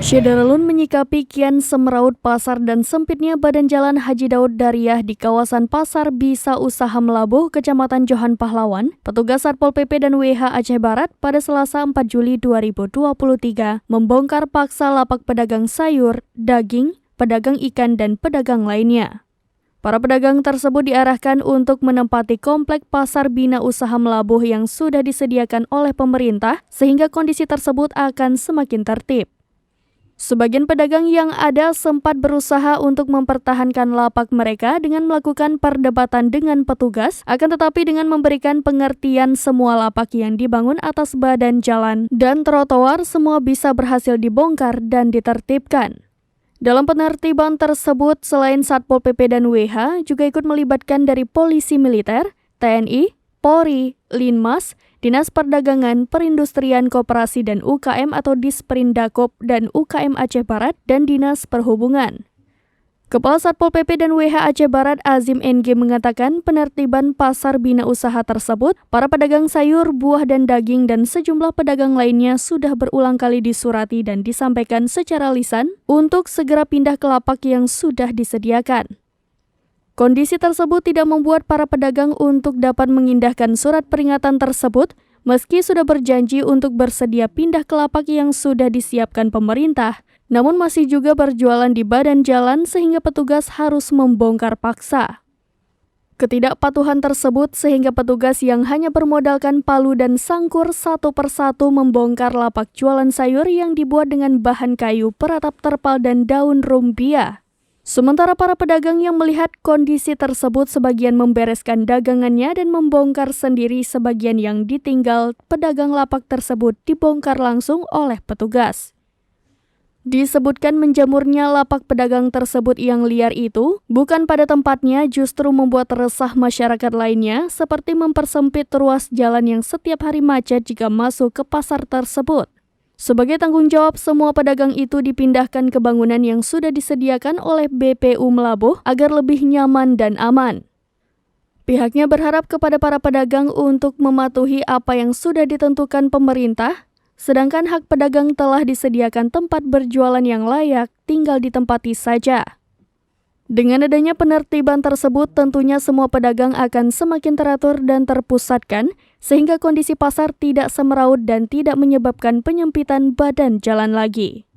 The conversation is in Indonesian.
Syederlun menyikapi kian semeraut pasar dan sempitnya badan jalan Haji Daud Dariah di kawasan Pasar Bisa Usaha Melabuh, Kecamatan Johan Pahlawan. Petugas Satpol PP dan WH Aceh Barat pada Selasa 4 Juli 2023 membongkar paksa lapak pedagang sayur, daging, pedagang ikan, dan pedagang lainnya. Para pedagang tersebut diarahkan untuk menempati komplek Pasar Bina Usaha Melabuh yang sudah disediakan oleh pemerintah sehingga kondisi tersebut akan semakin tertib. Sebagian pedagang yang ada sempat berusaha untuk mempertahankan lapak mereka dengan melakukan perdebatan dengan petugas, akan tetapi dengan memberikan pengertian semua lapak yang dibangun atas badan jalan dan trotoar semua bisa berhasil dibongkar dan ditertibkan. Dalam penertiban tersebut, selain Satpol PP dan WH, juga ikut melibatkan dari Polisi Militer, TNI, Polri, Linmas, Dinas Perdagangan, Perindustrian Koperasi dan UKM atau Disperindakop dan UKM Aceh Barat dan Dinas Perhubungan. Kepala Satpol PP dan WH Aceh Barat Azim NG mengatakan penertiban pasar bina usaha tersebut, para pedagang sayur, buah dan daging dan sejumlah pedagang lainnya sudah berulang kali disurati dan disampaikan secara lisan untuk segera pindah ke lapak yang sudah disediakan. Kondisi tersebut tidak membuat para pedagang untuk dapat mengindahkan surat peringatan tersebut, meski sudah berjanji untuk bersedia pindah ke lapak yang sudah disiapkan pemerintah, namun masih juga berjualan di badan jalan sehingga petugas harus membongkar paksa. Ketidakpatuhan tersebut sehingga petugas yang hanya bermodalkan palu dan sangkur satu persatu membongkar lapak jualan sayur yang dibuat dengan bahan kayu, peratap terpal dan daun rumbia. Sementara para pedagang yang melihat kondisi tersebut sebagian membereskan dagangannya dan membongkar sendiri, sebagian yang ditinggal pedagang lapak tersebut dibongkar langsung oleh petugas. Disebutkan menjamurnya lapak pedagang tersebut yang liar itu bukan pada tempatnya, justru membuat resah masyarakat lainnya seperti mempersempit ruas jalan yang setiap hari macet jika masuk ke pasar tersebut. Sebagai tanggung jawab, semua pedagang itu dipindahkan ke bangunan yang sudah disediakan oleh BPU Melabuh agar lebih nyaman dan aman. Pihaknya berharap kepada para pedagang untuk mematuhi apa yang sudah ditentukan pemerintah, sedangkan hak pedagang telah disediakan tempat berjualan yang layak, tinggal ditempati saja. Dengan adanya penertiban tersebut, tentunya semua pedagang akan semakin teratur dan terpusatkan, sehingga kondisi pasar tidak semeraut dan tidak menyebabkan penyempitan badan jalan lagi.